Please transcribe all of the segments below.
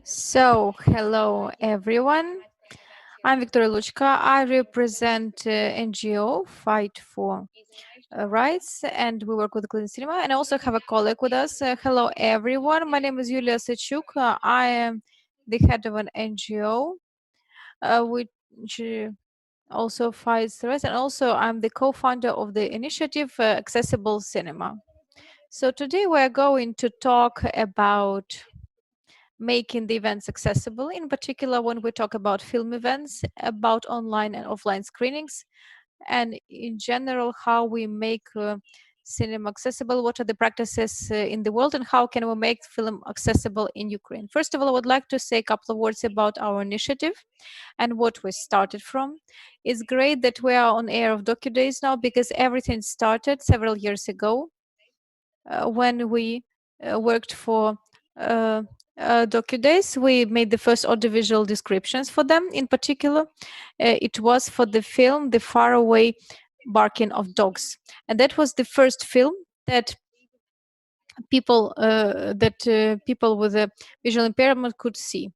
So, hello everyone. I'm Viktoriya Luchka. I represent NGO Fight for Rights, and we work with Clean Cinema. And I also have a colleague with us. Hello everyone. My name is Yulia Sachuk. I am the head of an NGO, which also fights the rights, and also I'm the co-founder of the initiative Accessible Cinema. So today we're going to talk about making the events accessible, in particular when we talk about film events, about online and offline screenings, and in general, how we make cinema accessible, what are the practices in the world, and how can we make film accessible in Ukraine. First of all, I would like to say a couple of words about our initiative and what we started from. It's great that we are on air of DOCU Days now because everything started several years ago when we worked for DocuDays. We made the first audiovisual descriptions for them. In particular, it was for the film The Faraway Barking of Dogs. And that was the first film that people with a visual impairment could see.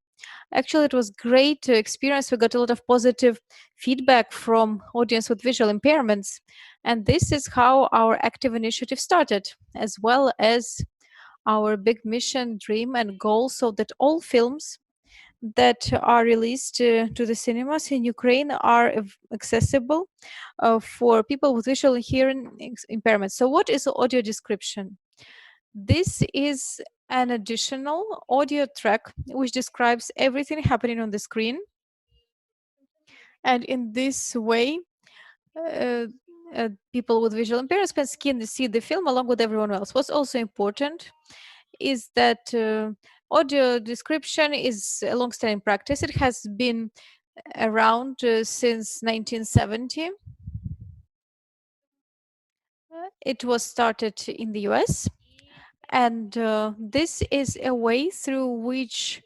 Actually, it was great experience. We got a lot of positive feedback from audience with visual impairments. And this is how our active initiative started, as well as our big mission, dream, and goal, so that all films that are released to the cinemas in Ukraine are accessible for people with visual and hearing impairments. So what is audio description? This is an additional audio track which describes everything happening on the screen. And in this way, uh, people with visual impairments can see the film along with everyone else. What's also important is that audio description is a long-standing practice. It has been around since 1970. It was started in the US, and this is a way through which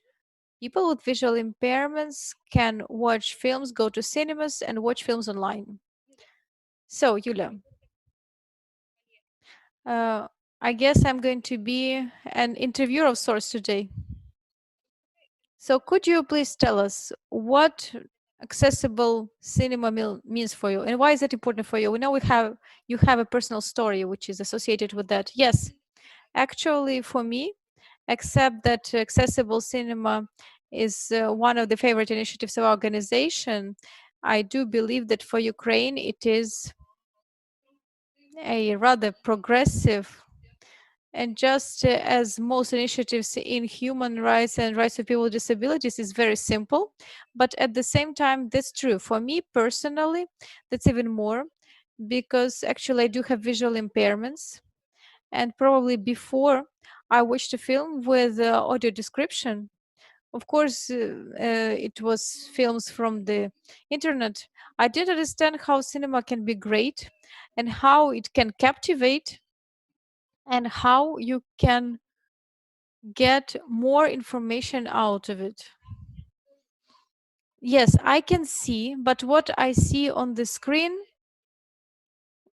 people with visual impairments can watch films, go to cinemas, and watch films online. So, Yulia, I guess I'm going to be an interviewer of sorts today. So could you please tell us what accessible cinema means for you, and why is it important for you? We know you have a personal story which is associated with that. Yes, actually for me, except that accessible cinema is one of the favorite initiatives of our organization, I do believe that for Ukraine it is a rather progressive, and just as most initiatives in human rights and rights of people with disabilities is very simple, but at the same time, that's true. For me personally, that's even more, because actually I do have visual impairments. And probably before I watched a film with audio description, of course, it was films from the internet. I didn't understand how cinema can be great and how it can captivate and how you can get more information out of it. Yes, I can see, but what I see on the screen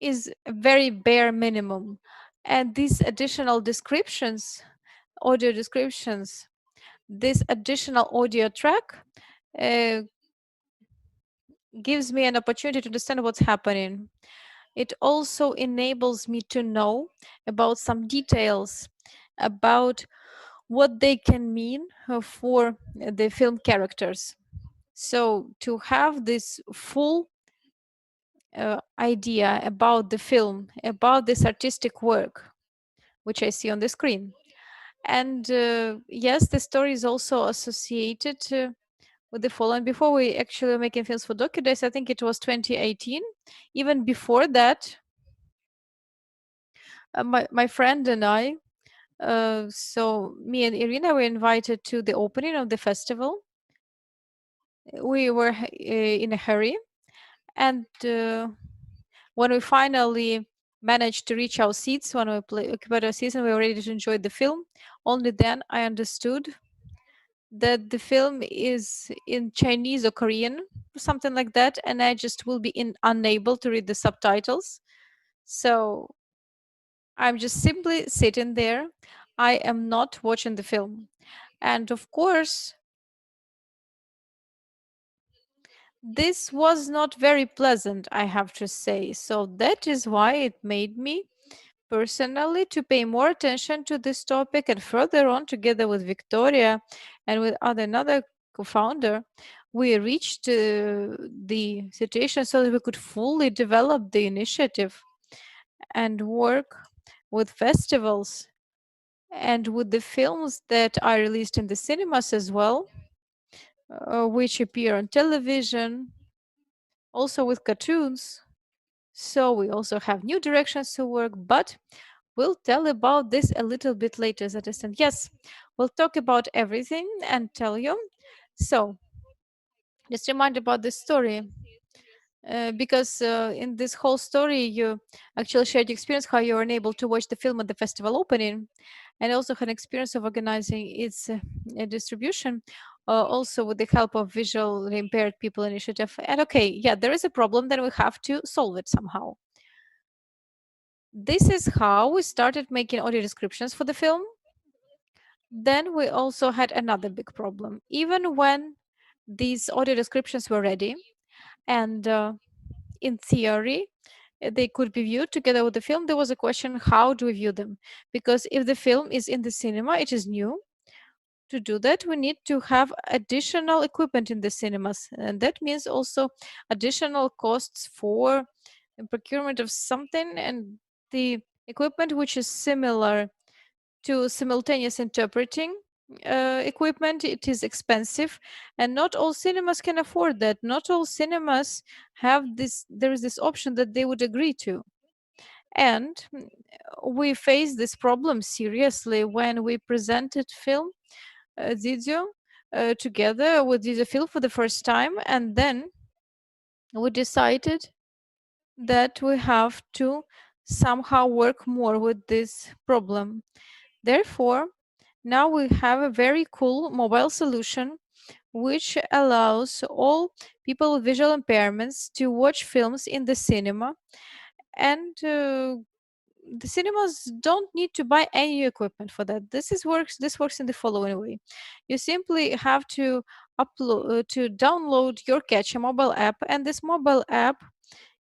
is a very bare minimum. And these additional descriptions, audio descriptions, this additional audio track uh, gives me an opportunity to understand what's happening. It also enables me to know about some details about what they can mean for the film characters. So to have this full idea about the film, about this artistic work, which I see on the screen. And yes, the story is also associated with the following. Before we actually were making films for DocuDays, I think it was 2018. Even before that, my friend and I, so me and Irina were invited to the opening of the festival. We were in a hurry, and when we finally managed to reach our seats, when we occupied our seats and we were ready to enjoy the film, only then I understood that the film is in Chinese or Korean, or something like that, and I just will be unable to read the subtitles. So I'm just simply sitting there. I am not watching the film. And of course, This was not very pleasant, I have to say. So that is why it made me personally to pay more attention to this topic, and further on, together with Victoria and with another co-founder, we reached the situation so that we could fully develop the initiative and work with festivals and with the films that are released in the cinemas as well, which appear on television, also with cartoons. So we also have new directions to work, but we'll tell about this a little bit later, Zadistan. Yes, we'll talk about everything and tell you. So just remind about this story. Because in this whole story, you actually shared your experience how you were unable to watch the film at the festival opening, and also had experience of organizing its distribution, also with the help of visually impaired people initiative. And okay, yeah, there is a problem, then we have to solve it somehow. This is how we started making audio descriptions for the film. Then we also had another big problem. Even when these audio descriptions were ready, and in theory, they could be viewed together with the film, there was a question, how do we view them? Because if the film is in the cinema, it is new. To do that, we need to have additional equipment in the cinemas. And that means also additional costs for procurement of something, and the equipment which is similar to simultaneous interpreting equipment, it is expensive, and not all cinemas can afford that. Not all cinemas have this, there is this option that they would agree to. And we faced this problem seriously when we presented film Zidzio together with Zidzio film for the first time, and then we decided that we have to somehow work more with this problem. Therefore, now we have a very cool mobile solution which allows all people with visual impairments to watch films in the cinema, and the cinemas don't need to buy any equipment for that. This works in the following way. You simply have to upload to download your Catch a mobile app, and this mobile app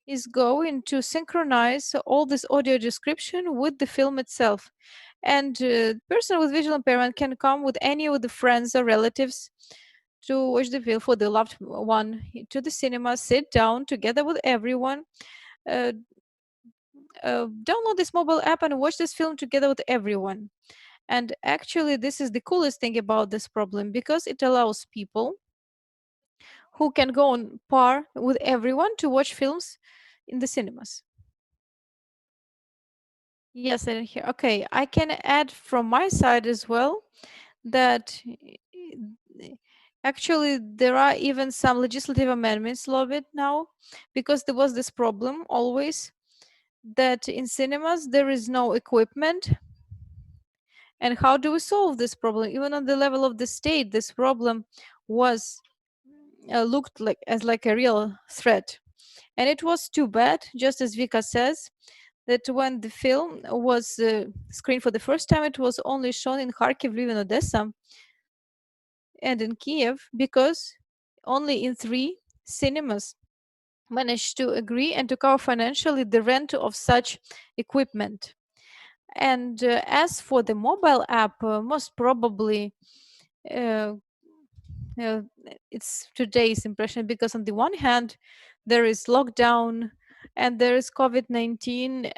is going to synchronize all this audio description with the film itself. And person with visual impairment can come with any of the friends or relatives to watch the film for the loved one to the cinema, sit down together with everyone, uh, download this mobile app and watch this film together with everyone. And actually, this is the coolest thing about this problem, because it allows people who can go on par with everyone to watch films in the cinemas. Yes, I didn't hear. Okay, I can add from my side as well that actually there are even some legislative amendments lobbied now, because there was this problem always that in cinemas there is no equipment. And how do we solve this problem? Even on the level of the state, this problem was looked like as like a real threat. And it was too bad, just as Vika says, that when the film was screened for the first time, it was only shown in Kharkiv, Lviv, and Odessa, and in Kiev, because only in 3 cinemas managed to agree and to cover financially the rent of such equipment. And as for the mobile app, most probably uh, uh, it's today's impression, because on the one hand there is lockdown and there is COVID-19,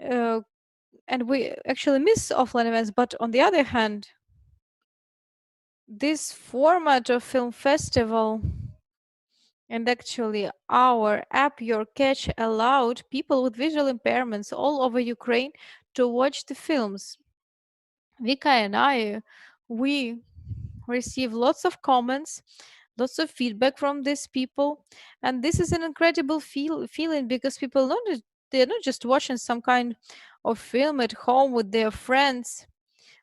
uh, and we actually miss offline events. But on the other hand, this format of film festival and actually our app Your Catch allowed people with visual impairments all over Ukraine to watch the films. Vika and I, we receive lots of comments, lots of feedback from these people, and this is an incredible feeling, because people they're not just watching some kind of film at home with their friends,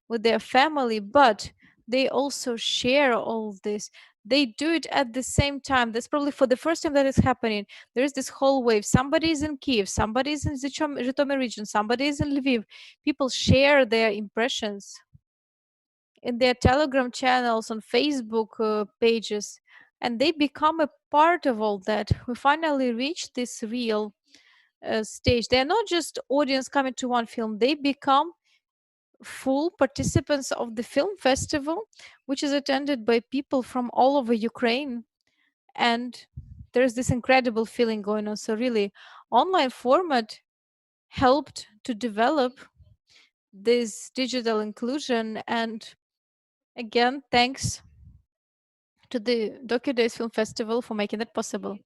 with their family, but they also share all this. They do it at the same time. That's probably for the first time that is happening. There is this whole wave. Somebody is in Kiev, somebody is in the Zhytomyr region, somebody is in Lviv. People share their impressions in their Telegram channels, on Facebook pages. and they become a part of all that. We finally reach this real stage. They're not just audience coming to one film, they become full participants of the film festival, which is attended by people from all over Ukraine. And there's this incredible feeling going on. So really, online format helped to develop this digital inclusion. And again, thanks to the DOCU Days Film Festival for making that possible.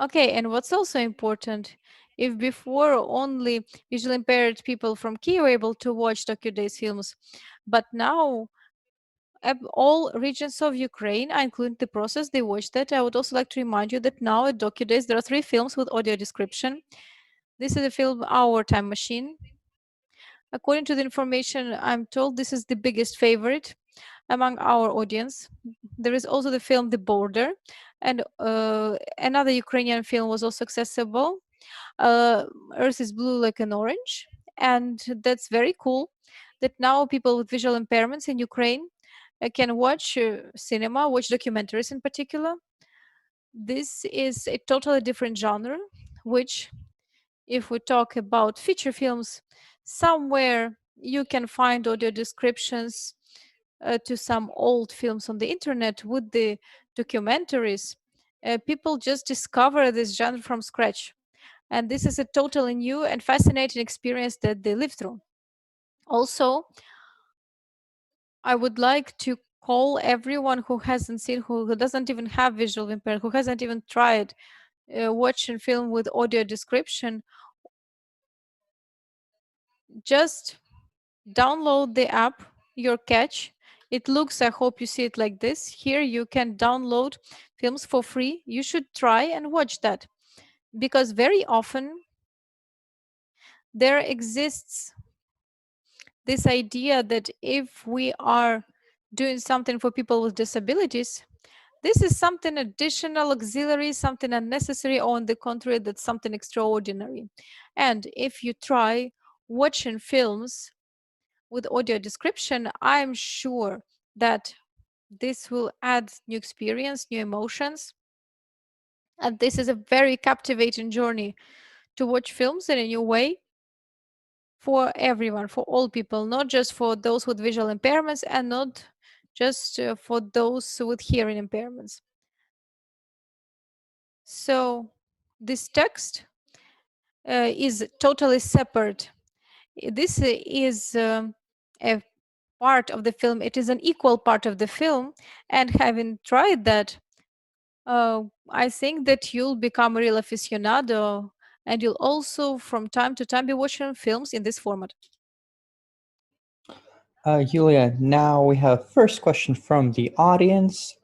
Okay, and what's also important, if before only visually impaired people from Kyiv were able to watch DOCU Days films, but now all regions of Ukraine are including the process, they watch that. I would also like to remind you that now at DOCU Days there are 3 films with audio description. This is the film Our Time Machine. According to the information I'm told, this is the biggest favorite among our audience. There is also the film The Border, and another Ukrainian film was also accessible. Earth is Blue Like an Orange, and that's very cool that now people with visual impairments in Ukraine can watch cinema, watch documentaries in particular. This is a totally different genre, which, if we talk about feature films, somewhere you can find audio descriptions to some old films on the internet. With the documentaries, people just discover this genre from scratch. And this is a totally new and fascinating experience that they live through. Also, I would like to call everyone who hasn't seen, who doesn't even have visual impairment, who hasn't even tried watching film with audio description, just download the app, your catch. It looks, I hope you see it like this. Here you can download films for free. You should try and watch that, because very often there exists this idea that if we are doing something for people with disabilities, this is something additional, auxiliary, something unnecessary, or on the contrary, that's something extraordinary. And if you try watching films with audio description, I'm sure that this will add new experience, new emotions. And this is a very captivating journey to watch films in a new way for everyone, for all people, not just for those with visual impairments and not just for those with hearing impairments. So this text is totally separate. This is a part of the film. It is an equal part of the film. And having tried that, I think that you'll become a real aficionado, and you'll also from time to time be watching films in this format. Yulia, now we have first question from the audience.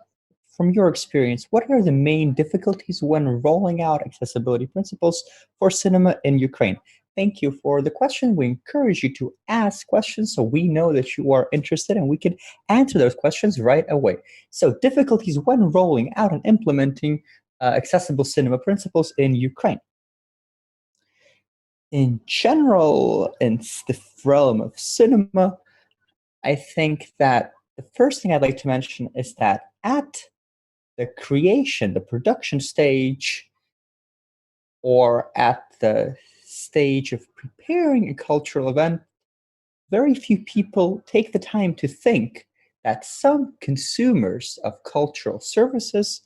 From your experience, what are the main difficulties when rolling out accessibility principles for cinema in Ukraine? Thank you for the question. We encourage you to ask questions so we know that you are interested and we can answer those questions right away. So, difficulties when rolling out and implementing accessible cinema principles in Ukraine. In general, in the realm of cinema, I think that the first thing I'd like to mention is that at the creation, the production stage, or at the stage of preparing a cultural event, very few people take the time to think that some consumers of cultural services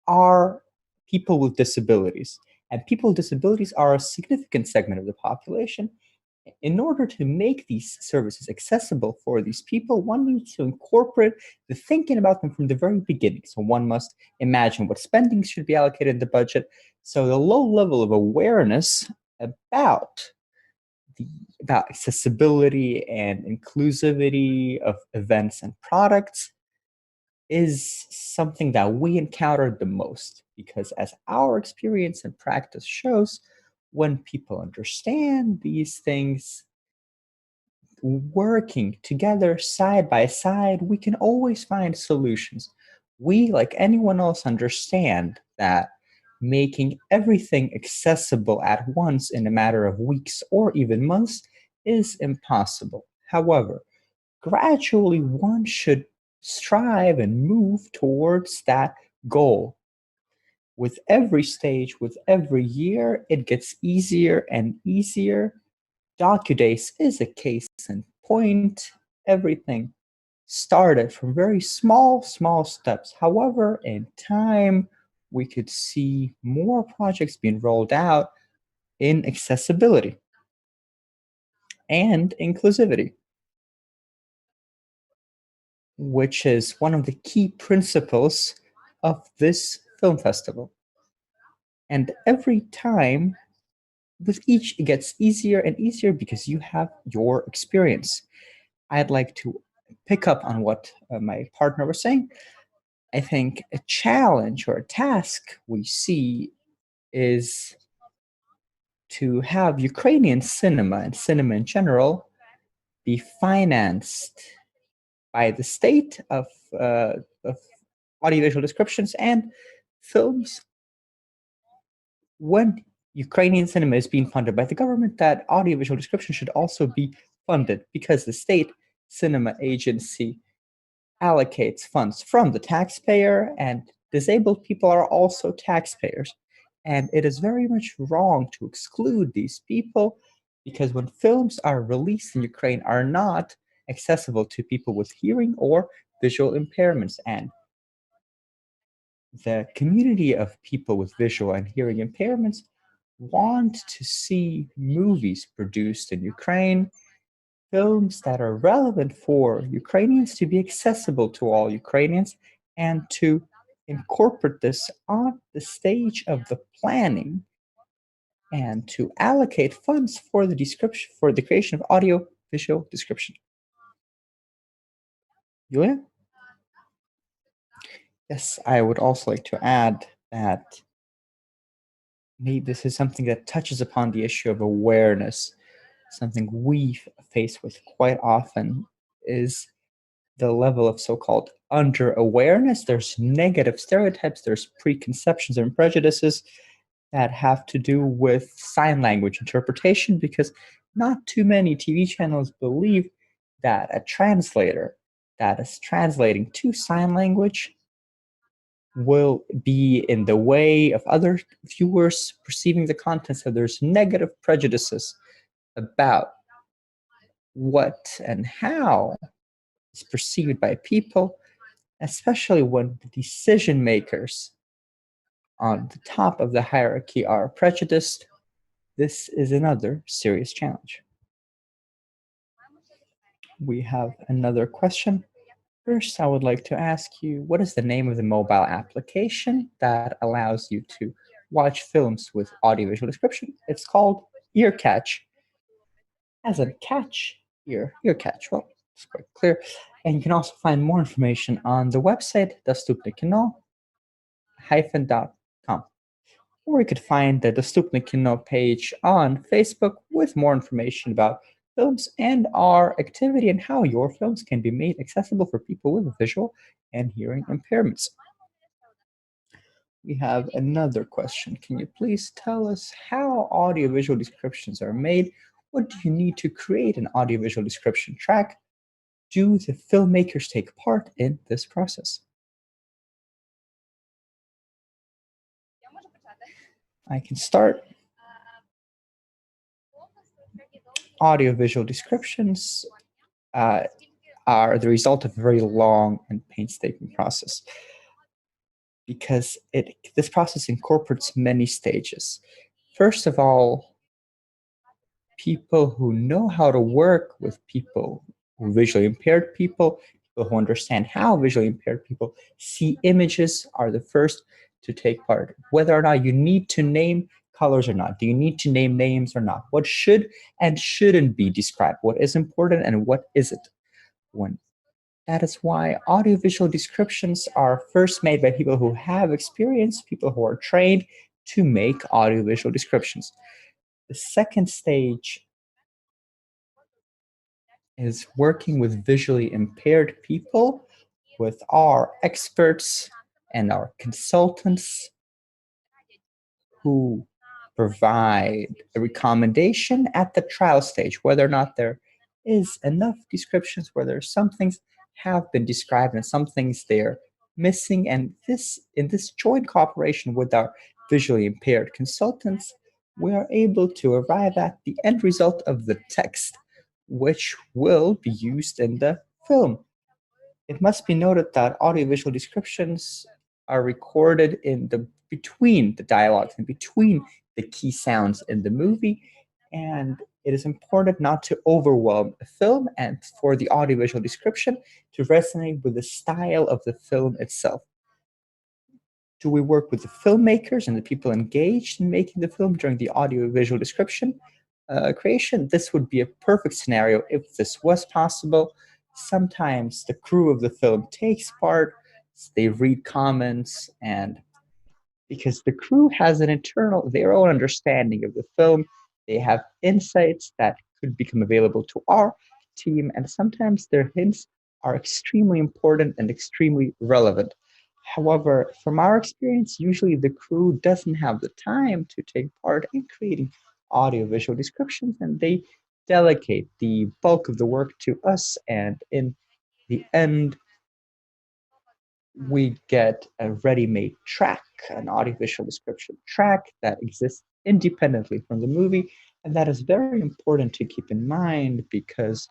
are people with disabilities. And people with disabilities are a significant segment of the population. In order to make these services accessible for these people, one needs to incorporate the thinking about them from the very beginning. So one must imagine what spending should be allocated in the budget. So the low level of awareness about about accessibility and inclusivity of events and products is something that we encountered the most, because as our experience and practice shows, when people understand these things, working together side by side, we can always find solutions. We, like anyone else, understand that making everything accessible at once in a matter of weeks or even months is impossible. However, gradually one should strive and move towards that goal. With every stage, with every year, it gets easier and easier. DocuDays is a case in point. Everything started from very small steps. However, in time, we could see more projects being rolled out in accessibility and inclusivity, which is one of the key principles of this film festival. And every time, with each, it gets easier and easier because you have your experience. I'd like to pick up on what my partner was saying. I think a challenge or a task we see is to have Ukrainian cinema and cinema in general be financed by the state of audiovisual descriptions and films. When Ukrainian cinema is being funded by the government, that audiovisual description should also be funded because the state cinema agency allocates funds from the taxpayer, and disabled people are also taxpayers. And it is very much wrong to exclude these people because when films are released in Ukraine are not accessible to people with hearing or visual impairments. And the community of people with visual and hearing impairments want to see movies produced in Ukraine, films that are relevant for Ukrainians to be accessible to all Ukrainians, and to incorporate this on the stage of the planning and to allocate funds for the description for the creation of audio visual description. Yulia? Yes, I would also like to add that maybe this is something that touches upon the issue of awareness. Something we face with quite often is the level of so-called under-awareness. There's negative stereotypes, there's preconceptions and prejudices that have to do with sign language interpretation, because not too many TV channels believe that a translator that is translating to sign language will be in the way of other viewers perceiving the content. So there's negative prejudices about what and how is perceived by people, especially when the decision makers on the top of the hierarchy are prejudiced. This is another serious challenge. We have another question. First, I would like to ask you, what is the name of the mobile application that allows you to watch films with audiovisual description? It's called Ear Catch. As a catch, ear catch. Well, it's quite clear. And you can also find more information on the website, dostupnikino-com. Or you could find the Dostupny Kino page on Facebook with more information about films and our activity and how your films can be made accessible for people with visual and hearing impairments. We have another question. Can you please tell us how audiovisual descriptions are made? What do you need to create an audiovisual description track? Do the filmmakers take part in this process? I can start. Audiovisual descriptions are the result of a very long and painstaking process, because this process incorporates many stages. First of all, people who know how to work with people who visually impaired people who understand how visually impaired people see images are the first to take part. Whether or not you need to name colors or not, do you need to name names or not? What should and shouldn't be described? What is important and what isn't? That is why audiovisual descriptions are first made by people who have experience, people who are trained to make audiovisual descriptions. The second stage is working with visually impaired people, with our experts and our consultants who provide a recommendation at the trial stage, whether or not there is enough descriptions, whether some things have been described and some things they're missing, and in this joint cooperation with our visually impaired consultants, we are able to arrive at the end result of the text, which will be used in the film. It must be noted that audiovisual descriptions are recorded in the between the dialogues and between the key sounds in the movie, and it is important not to overwhelm a film and for the audiovisual description to resonate with the style of the film itself. Do we work with the filmmakers and the people engaged in making the film during the audiovisual description creation? This would be a perfect scenario if this was possible. Sometimes the crew of the film takes part, they read comments, and because the crew has an internal, their own understanding of the film, they have insights that could become available to our team, and sometimes their hints are extremely important and extremely relevant. However, from our experience, usually the crew doesn't have the time to take part in creating audiovisual descriptions, and they delegate the bulk of the work to us, and in the end, we get a ready-made track, an audiovisual description track that exists independently from the movie, and that is very important to keep in mind because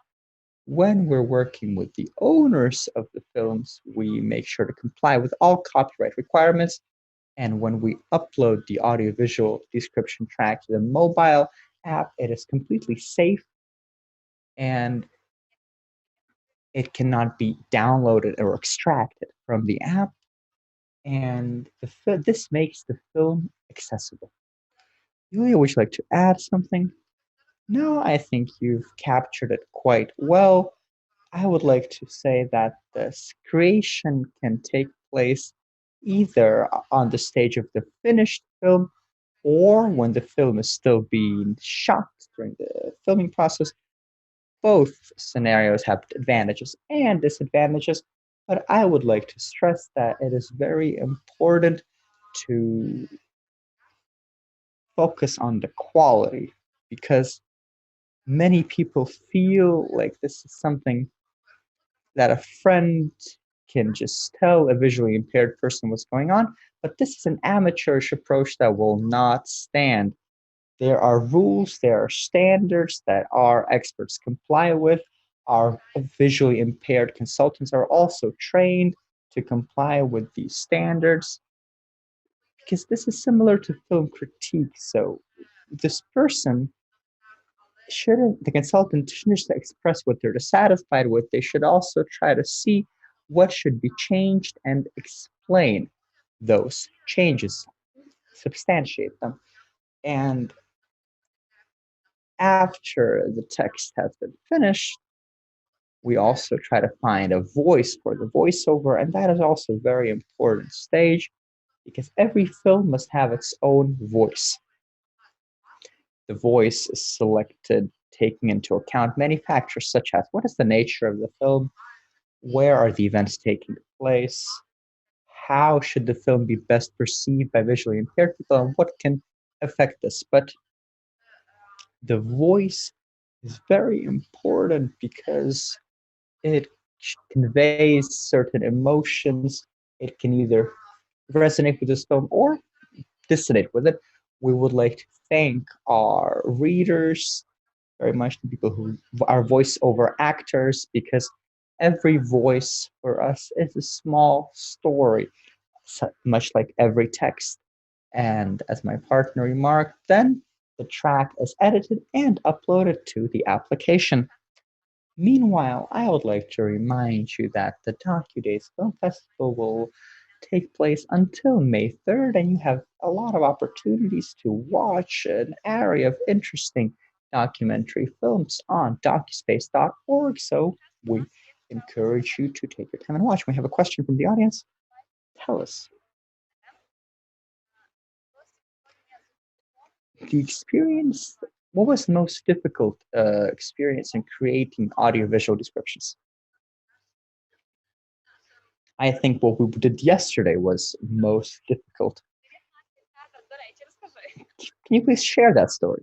when we're working with the owners of the films, we make sure to comply with all copyright requirements. And when we upload the audiovisual description track to the mobile app, it is completely safe and it cannot be downloaded or extracted from the app. And this makes the film accessible. Yulia, would you like to add something? No, I think you've captured it quite well. I would like to say that this creation can take place either on the stage of the finished film or when the film is still being shot during the filming process. Both scenarios have advantages and disadvantages, but I would like to stress that it is very important to focus on the quality because many people feel like this is something that a friend can just tell a visually impaired person what's going on, but this is an amateurish approach that will not stand. There are rules, there are standards that our experts comply with. Our visually impaired consultants are also trained to comply with these standards because this is similar to film critique. So this person shouldn't, the consultant shouldn't just express what they're dissatisfied with. They should also try to see what should be changed and explain those changes, substantiate them. And after the text has been finished, we also try to find a voice for the voiceover, and that is also a very important stage because every film must have its own voice. The voice is selected taking into account many factors such as what is the nature of the film, where are the events taking place, how should the film be best perceived by visually impaired people, and what can affect this. But the voice is very important because it conveys certain emotions. It can either resonate with this film or dissonate with it. We would like to thank our readers, very much the people who are voiceover actors, because every voice for us is a small story, much like every text. And as my partner remarked, then the track is edited and uploaded to the application. Meanwhile, I would like to remind you that the DocuDays Film Festival will take place until May 3rd, and you have a lot of opportunities to watch an array of interesting documentary films on docuspace.org. So we encourage you to take your time and watch. We have a question from the audience. Tell us the experience. What was the most difficult experience in creating audiovisual descriptions? I think what we did yesterday was most difficult. Can you please share that story?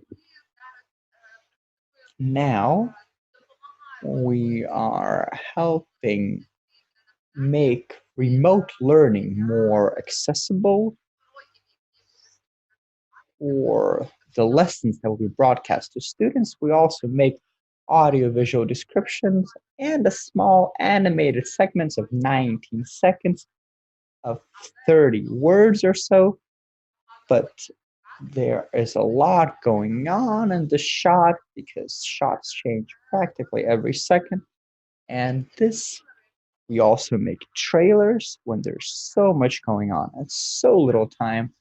Now we are helping make remote learning more accessible, or the lessons that will be broadcast to students, we also make audiovisual descriptions and a small animated segments of 19 seconds of 30 words or so. But there is a lot going on in the shot because shots change practically every second. And this, we also make trailers when there's so much going on and so little time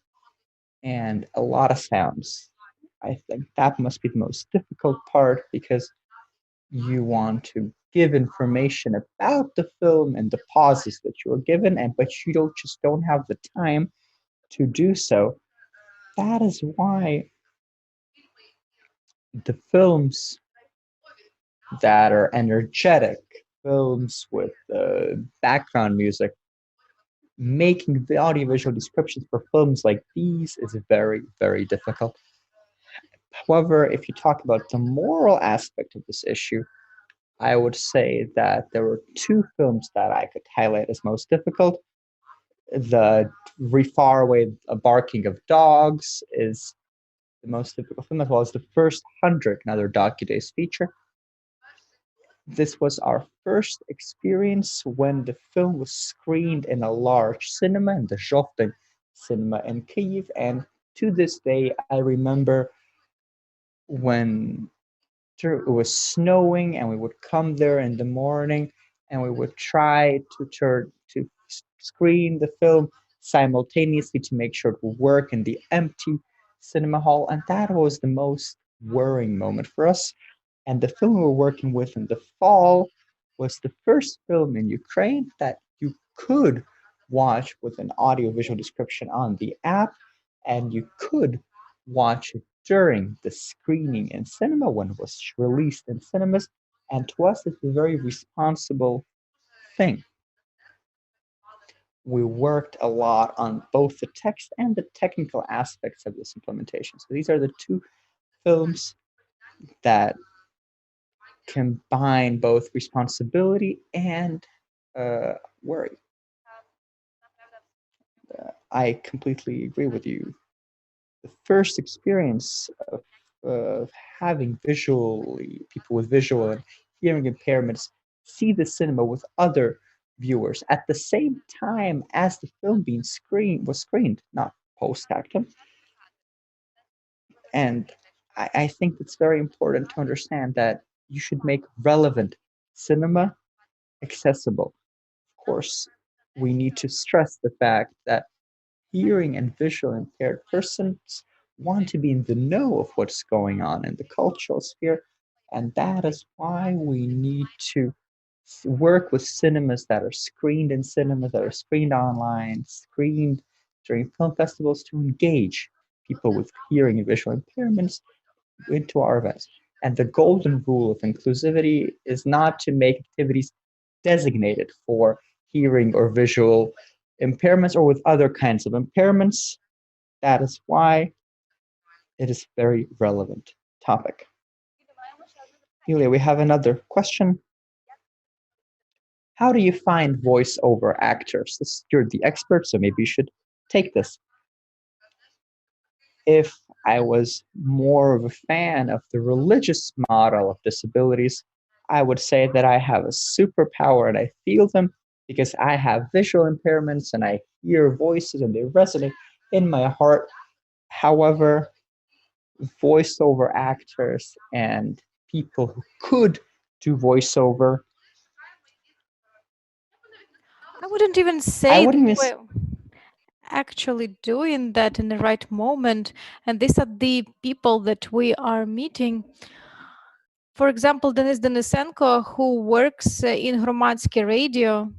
and a lot of sounds. I think that must be the most difficult part because you want to give information about the film and the pauses that you are given, and but you don't have the time to do so. That is why the films that are energetic, films with background music, making the audiovisual descriptions for films like these is very, very difficult. However, if you talk about the moral aspect of this issue, I would say that there were two films that I could highlight as most difficult. The Far Away Barking of Dogs is the most difficult film, as well as the first 100, another DocuDays feature. This was our first experience when the film was screened in a large cinema, in the Zhovten cinema in Kyiv. And to this day, I remember when it was snowing and we would come there in the morning and we would try to screen the film simultaneously to make sure it would work in the empty cinema hall. And that was the most worrying moment for us. And the film we were working with in the fall was the first film in Ukraine that you could watch with an audio-visual description on the app, and you could watch it during the screening in cinema when it was released in cinemas. And to us, it's a very responsible thing. We worked a lot on both the text and the technical aspects of this implementation. So these are the two films that combine both responsibility and worry. I completely agree with you. The first experience of having people with visual and hearing impairments see the cinema with other viewers at the same time as the film was screened, not post-factum. And I think it's very important to understand that you should make relevant cinema accessible. Of course, we need to stress the fact that hearing and visual impaired persons want to be in the know of what's going on in the cultural sphere, and that is why we need to work with cinemas that are screened in cinemas, that are screened online, screened during film festivals to engage people with hearing and visual impairments into our events. And the golden rule of inclusivity is not to make activities designated for hearing or visual impairments or with other kinds of impairments. That is why it is a very relevant topic. Yulia, we have another question. How do you find voiceover actors? You're the expert, so maybe you should take this. If I was more of a fan of the religious model of disabilities, I would say that I have a superpower and I feel them because I have visual impairments and I hear voices and they resonate in my heart. However, voiceover actors and people who could do voiceover, I wouldn't even I say that wouldn't even. we're actually doing that in the right moment, and these are the people that we are meeting. For example, Denis Denisenko, who works in Hromadske radio.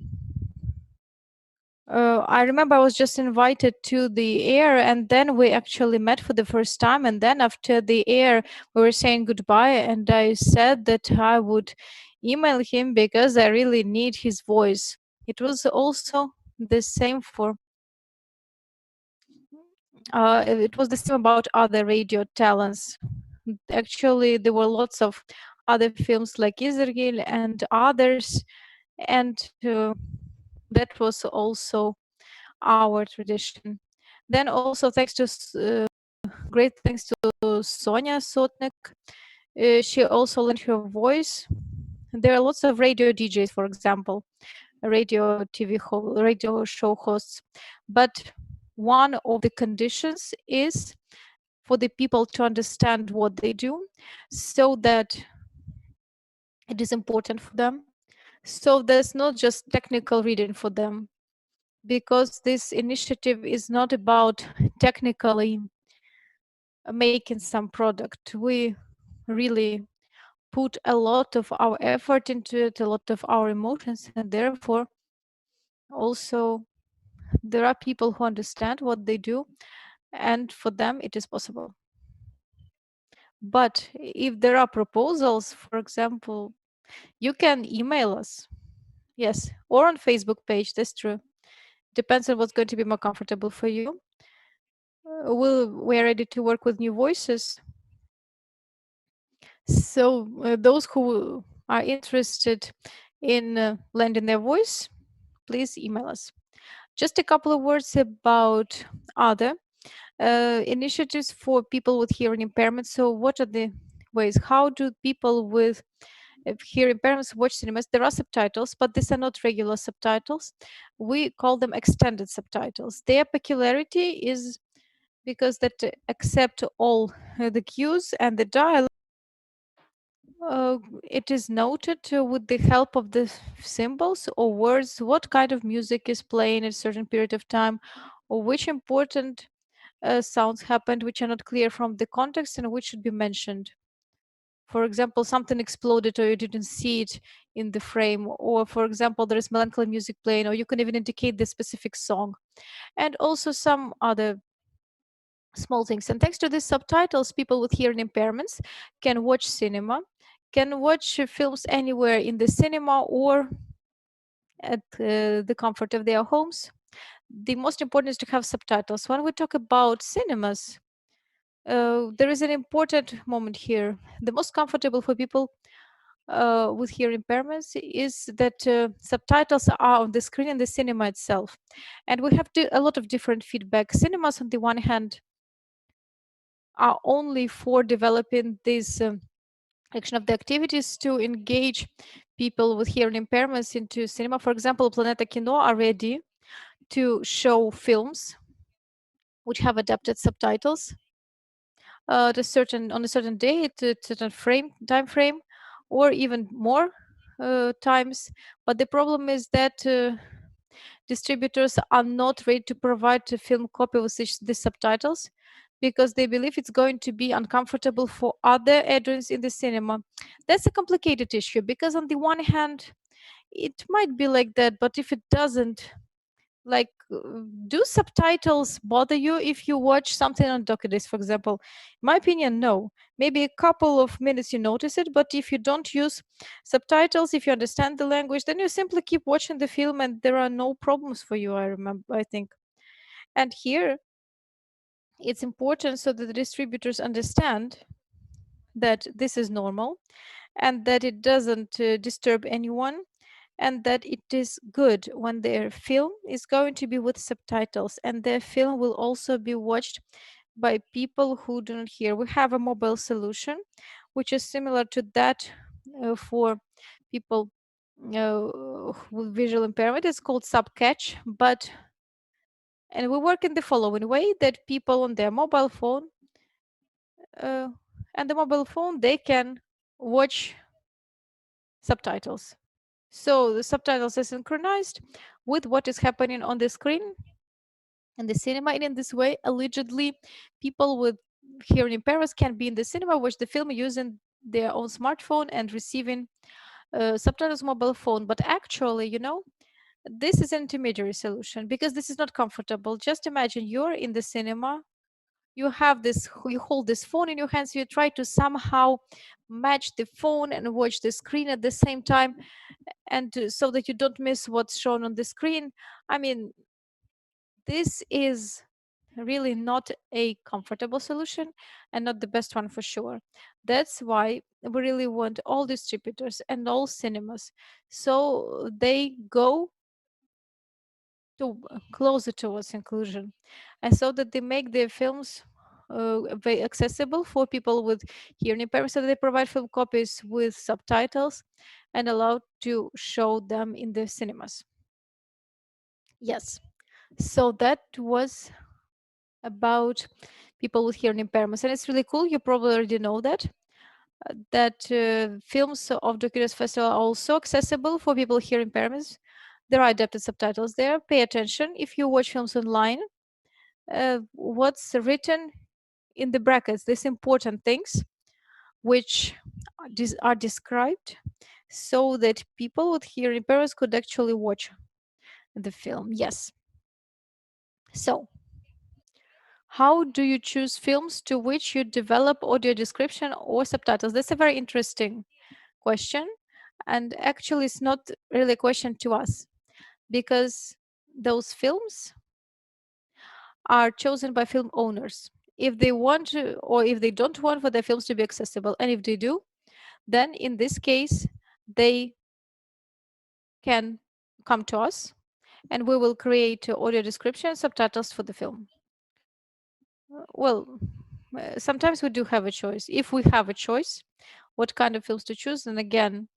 I remember I was just invited to the air, and then we actually met for the first time. And then after the air, we were saying goodbye, and I said that I would email him because I really need his voice. It was also the same for. It was the same about other radio talents. Actually, there were lots of other films like Israel and others, and That was also our tradition. Then also thanks to great thanks to Sonia Sotnik. She also lent her voice. There are lots of radio DJs, for example, radio show hosts. But one of the conditions is for the people to understand what they do, so that it is important for them. So there's not just technical reading for them, because this initiative is not about technically making some product. We really put a lot of our effort into it, a lot of our emotions, and therefore also there are people who understand what they do, and for them it is possible. But if there are proposals, for example, you can email us, yes, or on Facebook page. That's true. Depends on what's going to be more comfortable for you. We're ready to work with new voices. So those who are interested in lending their voice, please email us. Just a couple of words about other initiatives for people with hearing impairments. So what are the ways? How do people with hearing impairments watch cinemas? There are subtitles, but these are not regular subtitles. We call them extended subtitles. Their peculiarity is because that accept all the cues and the dialogue. It is noted with the help of the symbols or words what kind of music is playing at a certain period of time, or which important sounds happened which are not clear from the context and which should be mentioned. For example, something exploded or you didn't see it in the frame, or for example, there is melancholy music playing, or you can even indicate the specific song, and also some other small things. And thanks to these subtitles, people with hearing impairments can watch cinema, can watch films anywhere in the cinema or at the comfort of their homes. The most important is to have subtitles. When we talk about cinemas, there is an important moment here. The most comfortable for people with hearing impairments is that subtitles are on the screen in the cinema itself. And we have a lot of different feedback. Cinemas, on the one hand, are only for developing this action of the activities to engage people with hearing impairments into cinema. For example, Planeta Kino are ready to show films which have adapted subtitles at on a certain day, at a certain time frame, or even more times. But the problem is that distributors are not ready to provide a film copy with the subtitles, because they believe it's going to be uncomfortable for other audience in the cinema. That's a complicated issue, because on the one hand, it might be like that, but if it doesn't, like, do subtitles bother you if you watch something on DocuDisc, for example? In my opinion, no. Maybe a couple of minutes you notice it, but if you don't use subtitles, if you understand the language, then you simply keep watching the film and there are no problems for you, I think. And here it's important so that the distributors understand that this is normal and that it doesn't disturb anyone, and that it is good when their film is going to be with subtitles, and their film will also be watched by people who do not hear. We have a mobile solution which is similar to that for people with visual impairment. It's called Subcatch, and we work in the following way: that people on their mobile phone uh, and the mobile phone, they can watch subtitles. So the subtitles are synchronized with what is happening on the screen in the cinema, and in this way, allegedly, people with hearing impairments can be in the cinema, watch the film using their own smartphone and receiving subtitles mobile phone. But actually, this is an intermediary solution, because this is not comfortable. Just imagine you're in the cinema, you hold this phone in your hands, you try to somehow match the phone and watch the screen at the same time, and so that you don't miss what's shown on the screen. I mean, this is really not a comfortable solution and not the best one for sure. That's why we really want all distributors and all cinemas, so they go closer towards inclusion, and so that they make their films very accessible for people with hearing impairment, so they provide film copies with subtitles and allow to show them in the cinemas. Yes, so that was about people with hearing impairments, and it's really cool. You probably already know that films of Documentaries Festival are also accessible for people with hearing impairments. There are adapted subtitles there. Pay attention if you watch films online. What's written in the brackets, these important things which are described so that people with hearing impairments could actually watch the film. Yes. So, how do you choose films to which you develop audio description or subtitles? That's a very interesting question. And actually, it's not really a question to us because those films are chosen by film owners. If they want to, or if they don't want for their films to be accessible, and if they do, then in this case, they can come to us and we will create audio description and subtitles for the film. Well, sometimes we do have a choice. If we have a choice, what kind of films to choose, and again,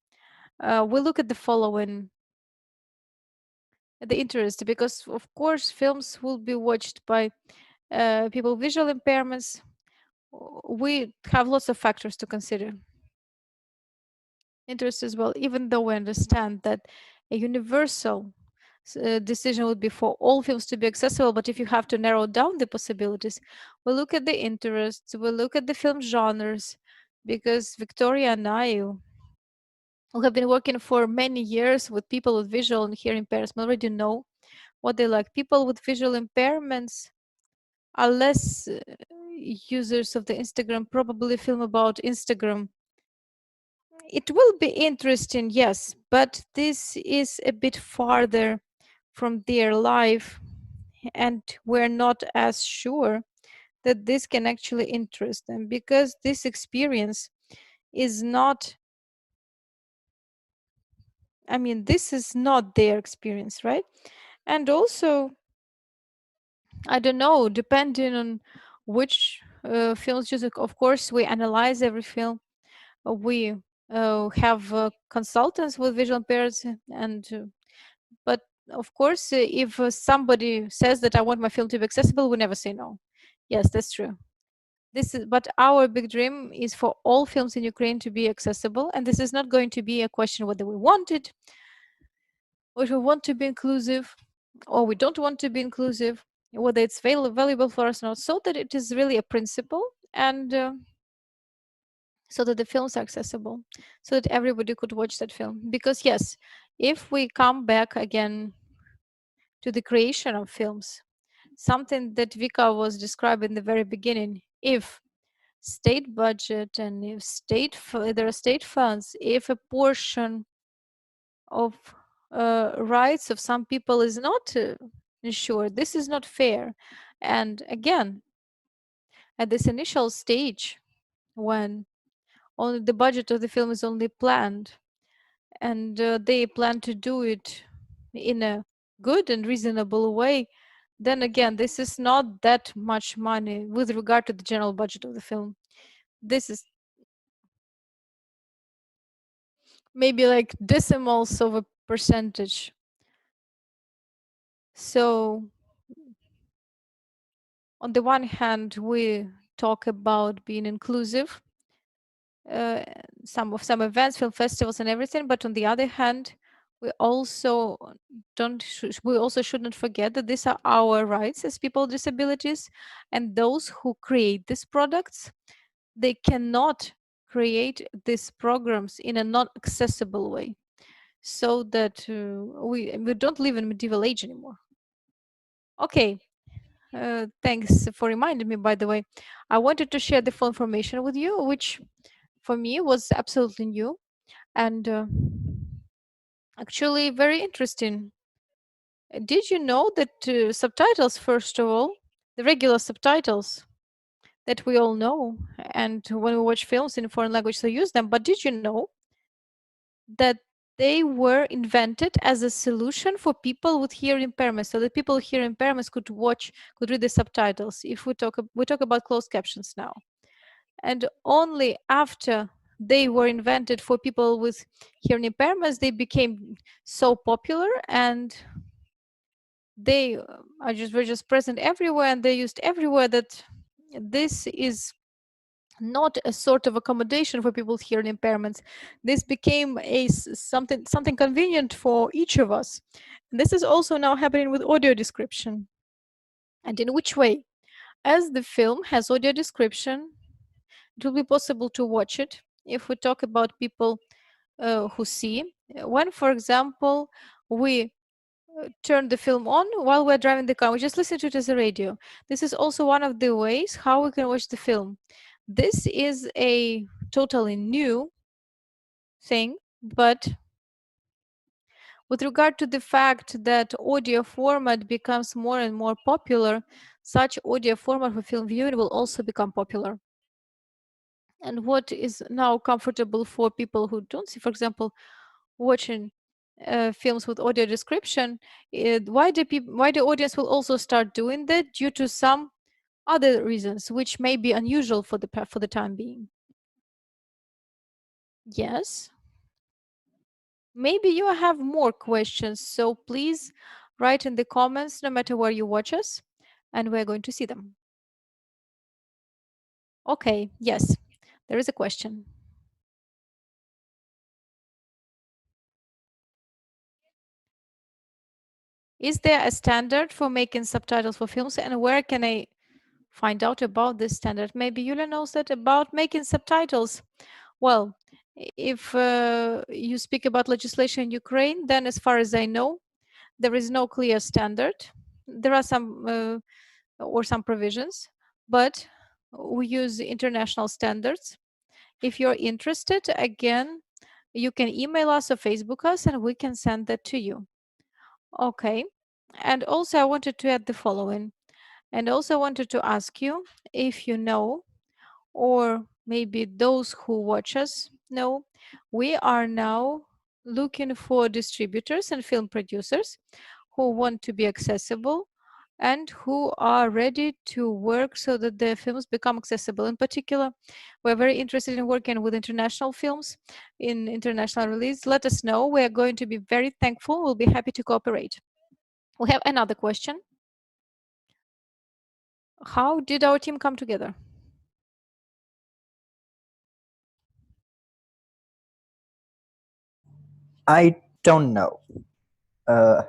we look at the following the interest, because of course films will be watched by people with visual impairments. We have lots of factors to consider. Interest as well, even though we understand that a universal decision would be for all films to be accessible, but if you have to narrow down the possibilities, we look at the interests, we look at the film genres, because Viktoriya and I, who have been working for many years with people with visual and hearing impairments, already know what they like. People with visual impairments are less users of the Instagram, probably film about Instagram. It will be interesting, yes, but this is a bit farther from their life, and we're not as sure that this can actually interest them, because this experience is not, I mean, this is not their experience, right? And also, I don't know, depending on which films choose, of course, we analyze every film. We have consultants with visual impairments, and but of course, if somebody says that I want my film to be accessible, we never say no. Yes, that's true. This is, but our big dream is for all films in Ukraine to be accessible, and this is not going to be a question whether we want it, or if we want to be inclusive, or we don't want to be inclusive, whether it's valuable for us or not, so that it is really a principle, and so that the films are accessible, so that everybody could watch that film. Because yes, if we come back again to the creation of films, something that Vika was describing in the very beginning, if state budget and if there are state funds, if a portion of rights of some people is not ensured, this is not fair. And again, at this initial stage, when only the budget of the film is only planned, and they plan to do it in a good and reasonable way, then again, this is not that much money with regard to the general budget of the film. This is maybe like decimals of a percentage. So on the one hand, we talk about being inclusive, uh, some events, film festivals, and everything. But on the other hand, we also we also shouldn't forget that these are our rights as people with disabilities, and those who create these products, they cannot create these programs in a non-accessible way, so that we don't live in medieval age anymore. Okay, thanks for reminding me, by the way. I wanted to share the full information with you, which for me was absolutely new and actually very interesting. Did you know that subtitles, first of all, the regular subtitles that we all know, and when we watch films in foreign language, they use them, but did you know that they were invented as a solution for people with hearing impairments, so that people with hearing impairments could read the subtitles. If we talk about closed captions now, and only after they were invented for people with hearing impairments, they became so popular, and they were just present everywhere, and they used everywhere, that this is not a sort of accommodation for people with hearing impairments. This became something convenient for each of us. And this is also now happening with audio description. And in which way? As the film has audio description, it will be possible to watch it. If we talk about people who see, when, for example, we turn the film on while we're driving the car, we just listen to it as a radio. This is also one of the ways how we can watch the film. This is a totally new thing, but with regard to the fact that audio format becomes more and more popular, such audio format for film viewing will also become popular. And what is now comfortable for people who don't see, for example, watching films with audio description, why the audience will also start doing that due to some other reasons, which may be unusual for the time being. Yes. Maybe you have more questions, so please write in the comments no matter where you watch us, and we're going to see them. Okay, yes, there is a question. Is there a standard for making subtitles for films, and where can I find out about this standard? Maybe Yulia knows that about making subtitles. Well, if you speak about legislation in Ukraine, then as far as I know, there is no clear standard. There are some provisions, but we use international standards. If you're interested, again, you can email us or Facebook us, and we can send that to you. Okay. And also I wanted to add the following. And also wanted to ask you if you know, or maybe those who watch us know, we are now looking for distributors and film producers who want to be accessible and who are ready to work so that the films become accessible. In particular, we're very interested in working with international films in international release. Let us know. We're going to be very thankful. We'll be happy to cooperate. We have another question. How did our team come together? I don't know. Uh,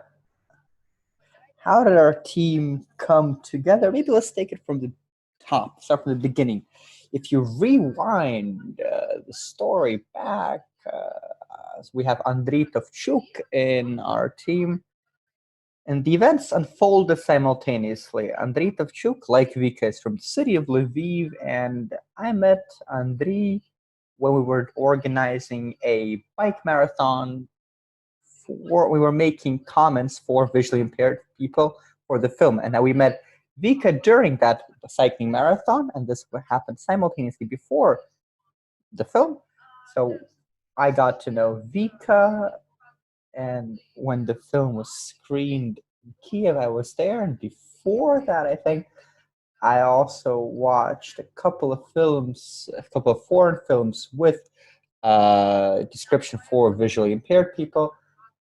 how did our team come together? Maybe let's take it from the top, start from the beginning. If you rewind the story back, we have Andriy Tovchuk in our team, and the events unfolded simultaneously. Andriy Tovchuk, like Vika, is from the city of Lviv, and I met Andriy when we were organizing a bike marathon. We were making comments for visually impaired people for the film, and now we met Vika during that cycling marathon, and this happened simultaneously before the film. So I got to know Vika, and when the film was screened in Kiev, I was there, and before that, I think I also watched a couple of films, a couple of foreign films with description for visually impaired people.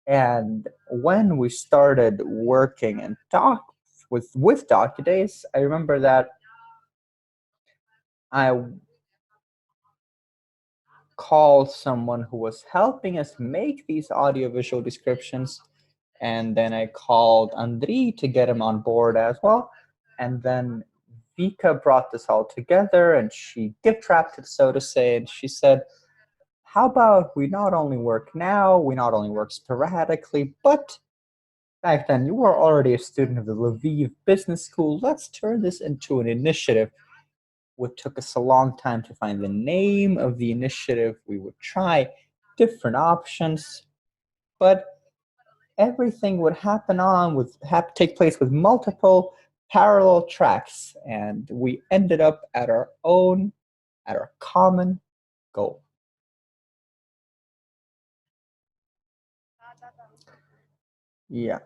And when we started working and talk with DocuDays, I remember that I called someone who was helping us make these audiovisual descriptions, and then I called Andriy to get him on board as well. And then Vika brought this all together, and she gift wrapped it, so to say, and she said, how about we not only work now, we not only work sporadically, but back then you were already a student of the Lviv Business School. Let's turn this into an initiative. It took us a long time to find the name of the initiative. We would try different options, but everything would take place with multiple parallel tracks, and we ended up at our common goal. Yeah.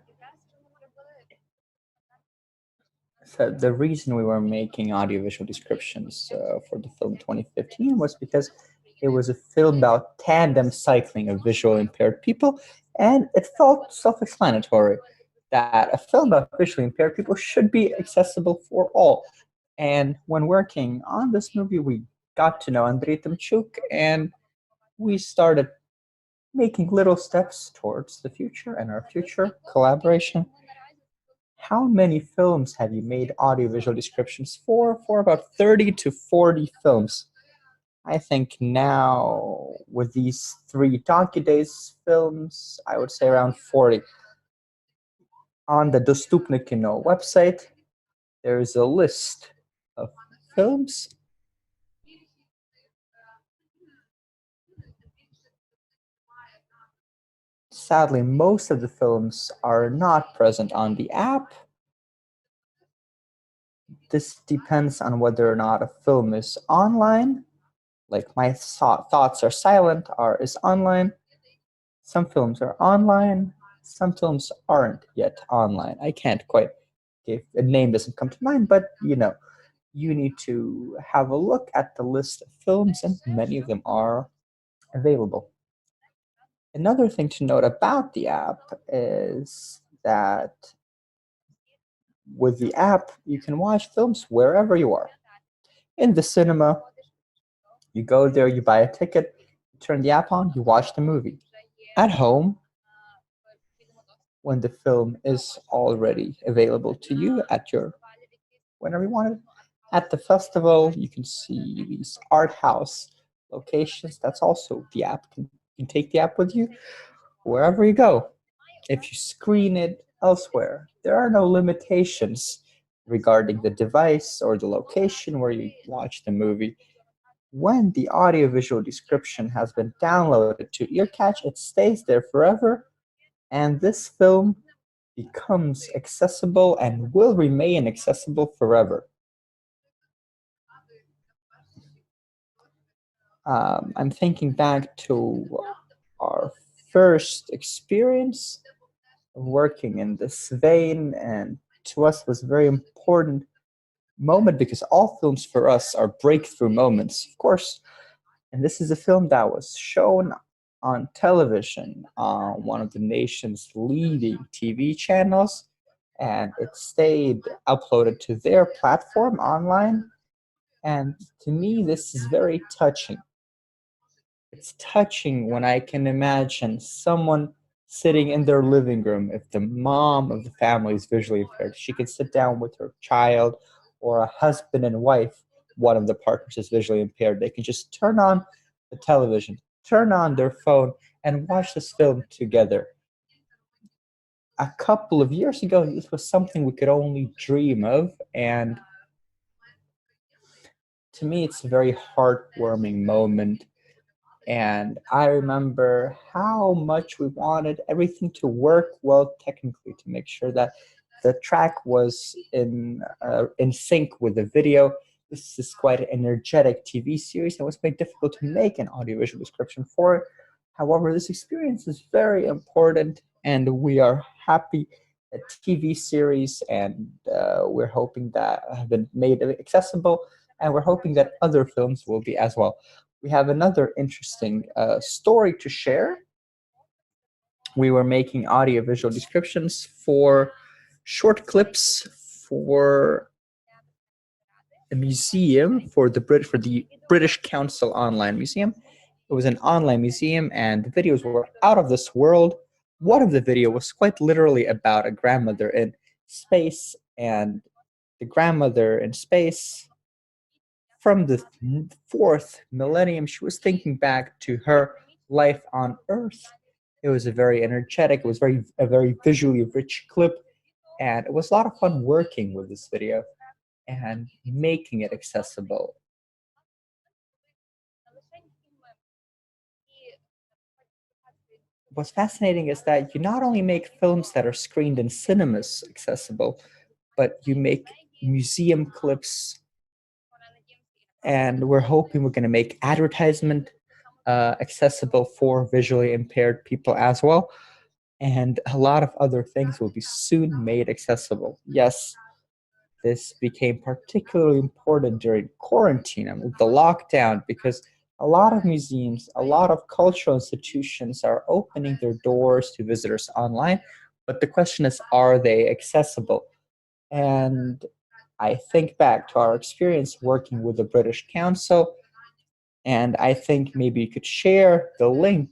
So the reason we were making audiovisual descriptions for the film 2015 was because it was a film about tandem cycling of visually impaired people, and it felt self-explanatory that a film about visually impaired people should be accessible for all. And when working on this movie, we got to know Andrei Tomchuk, and we started making little steps towards the future and our future collaboration. How many films have you made audiovisual descriptions for? For about 30 to 40 films. I think now, with these 3 DOCU Days films, I would say around 40. On the Dostupny Kino website, there is a list of films. Sadly, most of the films are not present on the app. This depends on whether or not a film is online. Like My Thoughts Are Silent is online. Some films are online. Some films aren't yet online. I can't quite give a name doesn't come to mind, but you need to have a look at the list of films, and many of them are available. Another thing to note about the app is that with the app, you can watch films wherever you are. In the cinema, you go there, you buy a ticket, you turn the app on, you watch the movie. At home, when the film is already available to you at your whenever you want it. At the festival, you can see these art house locations. That's also the app. You can take the app with you wherever you go. If you screen it elsewhere, there are no limitations regarding the device or the location where you watch the movie. When the audiovisual description has been downloaded to EarCatch, it stays there forever, and this film becomes accessible and will remain accessible forever. I'm thinking back to our first experience of working in this vein, and to us was a very important moment because all films for us are breakthrough moments, of course. And this is a film that was shown on television on one of the nation's leading TV channels, and it stayed uploaded to their platform online. And to me, this is very touching. It's touching when I can imagine someone sitting in their living room. If the mom of the family is visually impaired, she can sit down with her child, or a husband and wife, one of the partners is visually impaired. They can just turn on the television, turn on their phone, and watch this film together. A couple of years ago, this was something we could only dream of, and to me, it's a very heartwarming moment. And I remember how much we wanted everything to work well technically to make sure that the track was in sync with the video. This is quite an energetic TV series, and it was quite difficult to make an audiovisual description for it. However, this experience is very important, and we are happy that TV series, and we're hoping that have been made accessible, and we're hoping that other films will be as well. We have another interesting story to share. We were making audio-visual descriptions for short clips for a museum for the British Council Online Museum. It was an online museum, and the videos were out of this world. One of the video was quite literally about a grandmother in space, and the grandmother in space from the fourth millennium, she was thinking back to her life on Earth. It was a very energetic, it was a very visually rich clip, and it was a lot of fun working with this video and making it accessible. What's fascinating is that you not only make films that are screened in cinemas accessible, but you make museum clips, and we're hoping we're going to make advertisement accessible for visually impaired people as well. and a lot of other things will be soon made accessible. Yes, this became particularly important during quarantine and the lockdown because a lot of museums, a lot of cultural institutions are opening their doors to visitors online. But the question is, are they accessible? And I think back to our experience working with the British Council, and I think maybe you could share the link.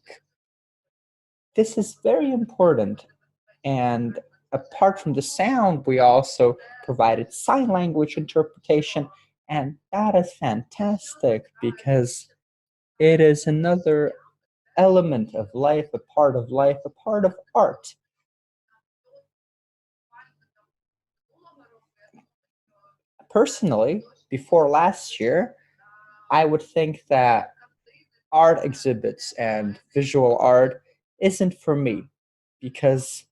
This is very important. And apart from the sound, we also provided sign language interpretation. And that is fantastic because it is another element of life, a part of life, a part of art. Personally, before last year, I would think that art exhibits and visual art isn't for me because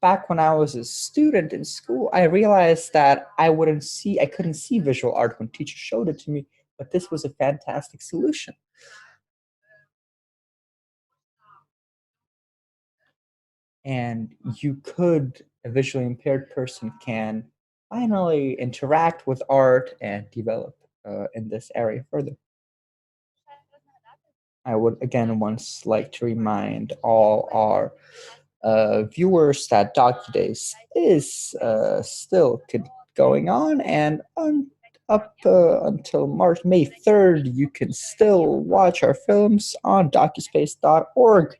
back when I was a student in school, I realized that I couldn't see visual art when teachers showed it to me, but this was a fantastic solution. And a visually impaired person can finally interact with art and develop in this area further. I would again once like to remind all our viewers that DocuDays is still going on, and up until May 3rd, you can still watch our films on docuspace.org.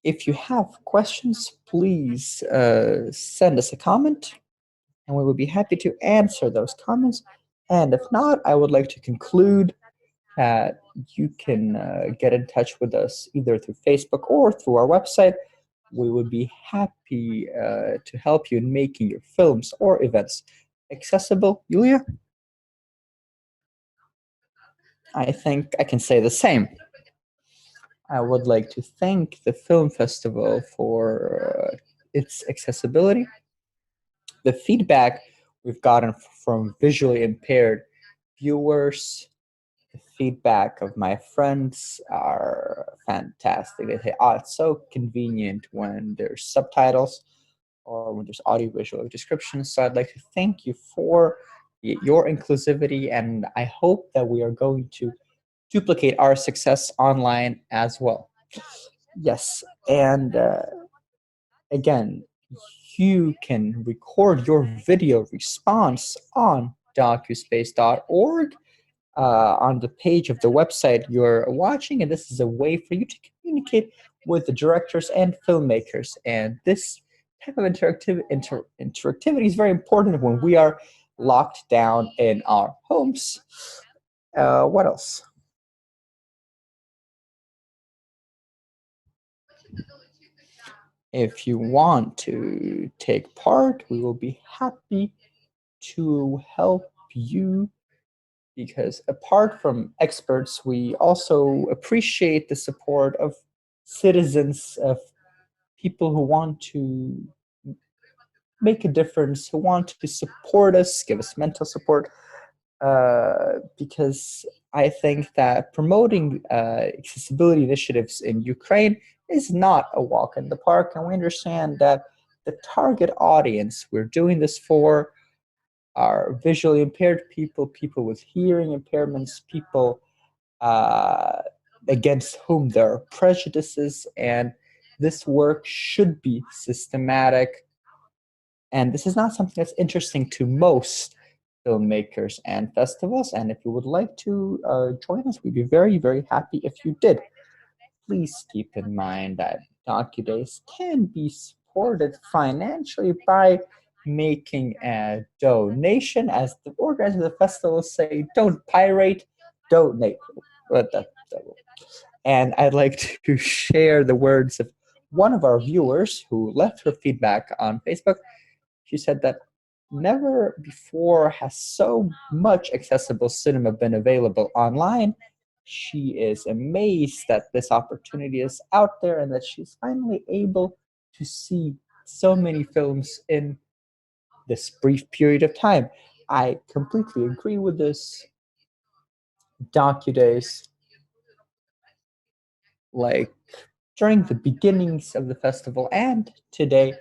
If you have questions, please send us a comment, and we will be happy to answer those comments. And if not, I would like to conclude that you can get in touch with us either through Facebook or through our website. We would be happy to help you in making your films or events accessible. Yulia? I think I can say the same. I would like to thank the film festival for its accessibility. The feedback we've gotten from visually impaired viewers, the feedback of my friends are fantastic. They say, oh, it's so convenient when there's subtitles or when there's audiovisual descriptions. So I'd like to thank you for your inclusivity, and I hope that we are going to duplicate our success online as well. Yes, and again, you can record your video response on docuspace.org on the page of the website you're watching, and this is a way for you to communicate with the directors and filmmakers. And this type of interactivity is very important when we are locked down in our homes. What else? If you want to take part, we will be happy to help you because apart from experts, we also appreciate the support of citizens, of people who want to make a difference, who want to support us, give us mental support, because I think that promoting accessibility initiatives in Ukraine is not a walk in the park, and we understand that the target audience we're doing this for are visually impaired people, people with hearing impairments, people uh, against whom there are prejudices, and this work should be systematic. And this is not something that's interesting to most filmmakers and festivals. And if you would like to join us, we'd be very, very happy if you did. Please keep in mind that DocuDays can be supported financially by making a donation. As the organizers of the festival say, don't pirate, donate. And I'd like to share the words of one of our viewers who left her feedback on Facebook. She said that never before has so much accessible cinema been available online. She is amazed that this opportunity is out there and that she's finally able to see so many films in this brief period of time. I completely agree with this. DOCU days, like during the beginnings of the festival and today,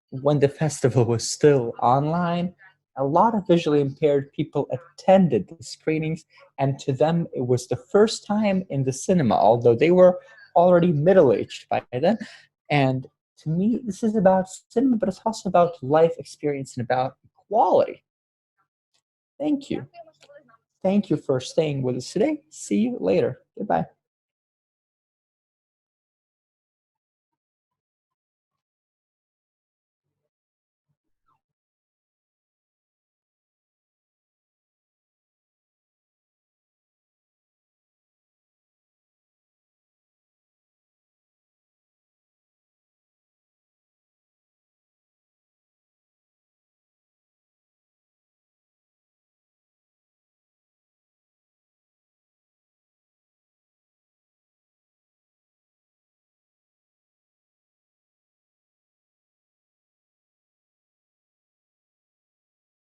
when the festival was still online, a lot of visually impaired people attended the screenings, and to them it was the first time in the cinema, although they were already middle-aged by then. And to me, this is about cinema, but it's also about life experience and about equality. Thank you. Thank you for staying with us today. See you later. Goodbye.